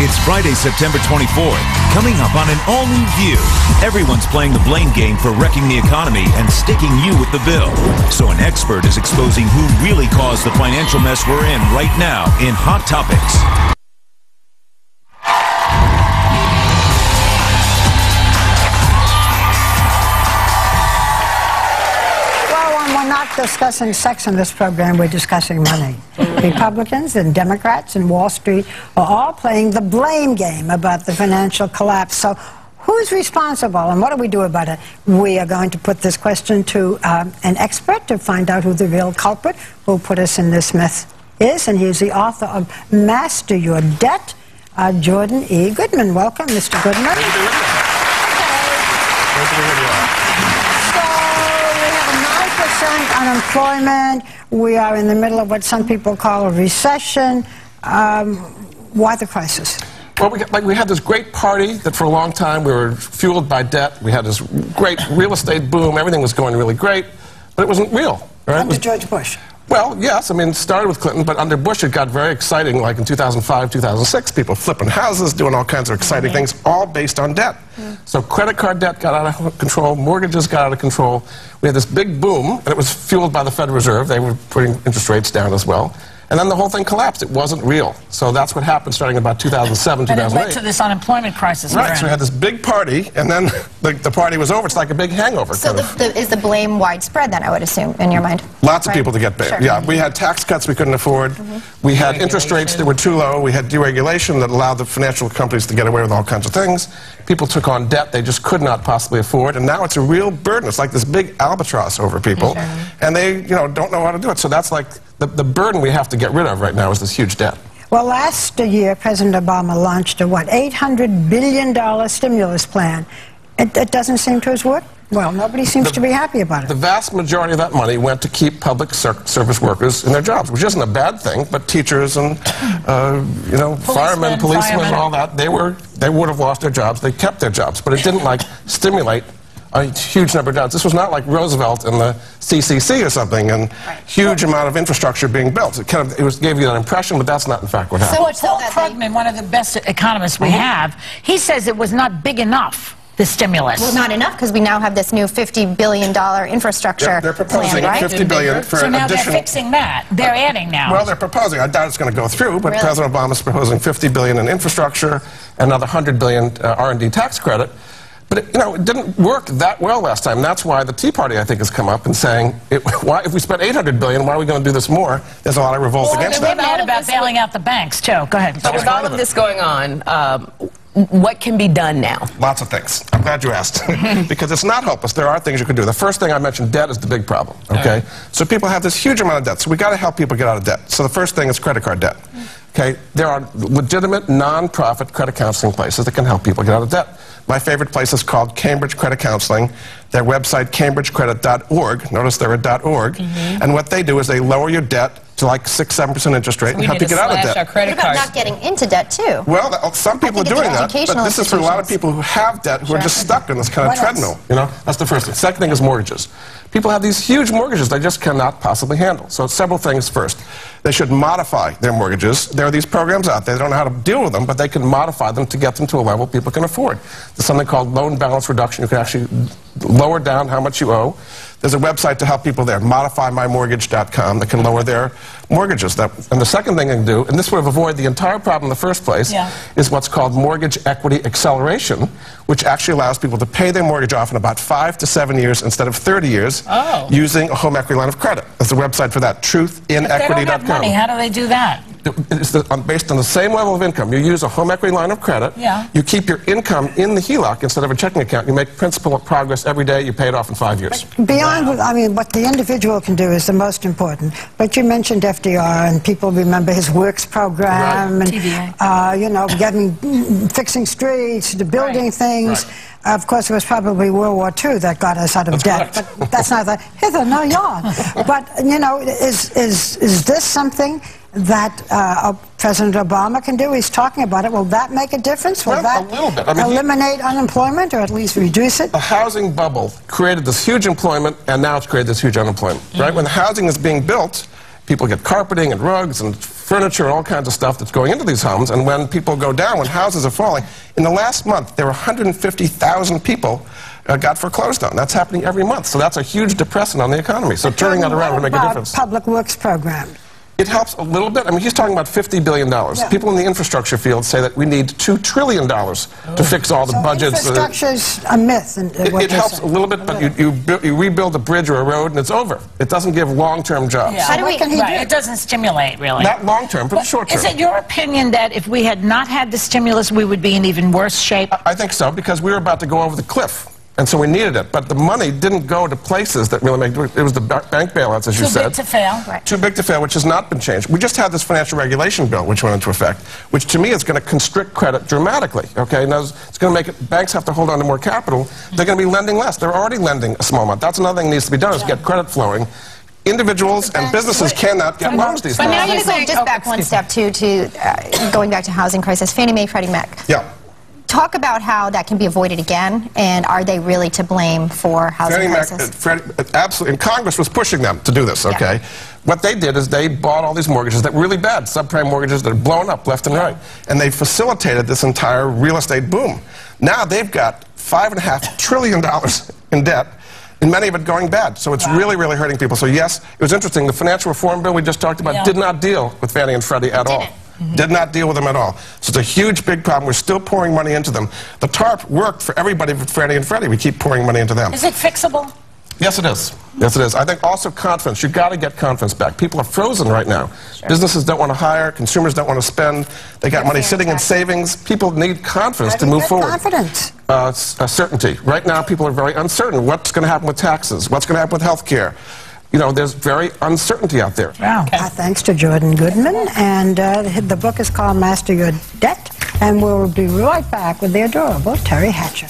It's Friday, September 24th. Coming up on an all-new View. Everyone's playing the blame game for wrecking the economy and sticking you with the bill. So an expert is exposing who really caused the financial mess we're in right now in Hot Topics. We're not discussing sex in this program, we're discussing money. Republicans and Democrats and Wall Street are all playing the blame game about the financial collapse. So who's responsible and what do we do about it? We are going to put this question to an expert to find out who the real culprit who put us in this mess is, and he's the author of Master Your Debt, Jordan E. Goodman. Welcome, Mr. Goodman. Thank you. Unemployment. We are in the middle of what some people call a recession. Why the crisis? Well, we had this great party that for a long time we were fueled by debt. We had this great real estate boom. Everything was going really great, but it wasn't real. Right? Under George Bush. Well, yes. I mean, it started with Clinton, but under Bush it got very exciting, like in 2005, 2006, people flipping houses, doing all kinds of exciting things, all based on debt. So credit card debt got out of control, mortgages got out of control. We had this big boom, and it was fueled by the Federal Reserve. They were putting interest rates down as well. And then the whole thing collapsed. It wasn't real. So that's what happened starting about 2007, 2008. And it led to this unemployment crisis. Right, so we had this big party, and then the party was over. It's like a big hangover. So is the blame widespread then, I would assume, in your mind? Lots of people to get blamed. Sure. Yeah, we had tax cuts we couldn't afford. We had interest rates that were too low. We had deregulation that allowed the financial companies to get away with all kinds of things. People took on debt they just could not possibly afford, and now it's a real burden. It's like this big albatross over people, and they don't know how to do it. So that's like the burden we have to get rid of right now is this huge debt. Well, last year, President Obama launched a, $800 billion stimulus plan. It doesn't seem to have worked. Well, nobody seems to be happy about it. The vast majority of that money went to keep public service workers in their jobs, which isn't a bad thing, but teachers and, firemen, policemen, all that, they would have lost their jobs. They kept their jobs, but it didn't, stimulate a huge number of jobs. This was not like Roosevelt and the CCC or something, and huge amount of infrastructure being built. It gave you that impression, but that's not in fact what happened. So Paul Krugman, one of the best economists we have, he says it was not big enough, the stimulus. Well, not enough, because we now have this new $50 billion infrastructure they're proposing plan, right? $50 billion for so now additional... they're fixing that. They're adding now. Well, they're proposing. I doubt it's going to go through, but Really? President Obama's proposing $50 billion in infrastructure, another $100 billion R&D tax credit. But it didn't work that well last time. That's why the Tea Party, I think, has come up and saying, if we spent $800 billion, why are we going to do this more? There's a lot of revolt against that. They're mad about bailing out the banks, too. Go ahead. But with all of this going on, what can be done now? Lots of things. I'm glad you asked. Because it's not hopeless. There are things you can do. The first thing I mentioned, debt, is the big problem. Okay? So people have this huge amount of debt. So we've got to help people get out of debt. So the first thing is credit card debt. Okay? There are legitimate, non-profit credit counseling places that can help people get out of debt. My favorite place is called Cambridge Credit Counseling. Their website, cambridgecredit.org. Notice they're a .org. And what they do is they lower your debt to like 6-7% interest rate and help you get out of debt. What about not getting into debt, too? Well, some people are doing that, but this is for a lot of people who have debt, who are just stuck in this kind of treadmill. That's the first thing. Second thing is mortgages. People have these huge mortgages they just cannot possibly handle. So several things. First, they should modify their mortgages. There are these programs out there. They don't know how to deal with them, but they can modify them to get them to a level people can afford. There's something called loan balance reduction. You can actually lower down how much you owe. There's a website to help people there, modifymymortgage.com, that can lower their mortgages. And the second thing they can do, and this would have avoided the entire problem in the first place, is what's called mortgage equity acceleration, which actually allows people to pay their mortgage off in about 5 to 7 years instead of 30 years using a home equity line of credit. There's a website for that, truthinequity.com. If they don't have money, how do they do that? It's based on the same level of income. You use a home equity line of credit. You keep your income in the HELOC instead of a checking account. You make principal progress every day. You pay it off in 5 years. But beyond, what the individual can do is the most important. But you mentioned FDR, and people remember his works program, and fixing streets, building things. Of course, it was probably World War II that got us out of debt. Correct. But that's not the hither nor yon. But is this something that President Obama can do? He's talking about it. Will that make a difference? Will that a little bit. eliminate unemployment, or at least reduce it? The housing bubble created this huge employment, and now it's created this huge unemployment. Right? When the housing is being built, People get carpeting and rugs and furniture and all kinds of stuff that's going into these homes. And when people go down, when houses are falling, in the last month, there were 150,000 people got foreclosed on. That's happening every month. So that's a huge depressant on the economy. So turning that around would make a difference. Public works program. It helps a little bit. I mean, he's talking about $50 billion. Yeah. People in the infrastructure field say that we need $2 trillion to fix all the budgets. Infrastructure's a myth. It helps a little bit, but you rebuild a bridge or a road and it's over. It doesn't give long-term jobs. Yeah. So it doesn't stimulate, really. Not long-term, but short-term. Is it your opinion that if we had not had the stimulus, we would be in even worse shape? I think so, because we were about to go over the cliff. And so we needed it. But the money didn't go to places that really make it. It was the bank bailouts, as you said. Too big to fail. Right. Too big to fail, which has not been changed. We just had this financial regulation bill, which went into effect, which to me is going to constrict credit dramatically. Okay, now it's going to make it, banks have to hold on to more capital. They're going to be lending less. They're already lending a small amount. That's another thing that needs to be done, is get credit flowing. Individuals and businesses cannot get loans these days. But now you're going just back one step, too, to going back to housing crisis. Fannie Mae, Freddie Mac. Yeah. Talk about how that can be avoided again, and are they really to blame for housing crisis? Absolutely, and Congress was pushing them to do this, okay? Yeah. What they did is they bought all these mortgages that were really bad, subprime mortgages that are blown up left and right, and they facilitated this entire real estate boom. Now they've got $5.5 trillion in debt, and many of it going bad. So it's really, really hurting people. So yes, it was interesting. The financial reform bill we just talked about did not deal with Fannie and Freddie at all. Did not deal with them at all. So it's a huge, big problem. We're still pouring money into them. The TARP worked for everybody but Fannie and Freddie. We keep pouring money into them. Is it fixable? Yes, it is. Yes, it is. I think also confidence. You've got to get confidence back. People are frozen right now. Sure. Businesses don't want to hire. Consumers don't want to spend. They got money sitting in savings. People need confidence to move forward. Confidence. Certainty. Right now, people are very uncertain. What's going to happen with taxes? What's going to happen with health care? You know, there's very uncertainty out there. Wow. Thanks to Jordan Goodman. And the book is called Master Your Debt. And we'll be right back with the adorable Terry Hatcher.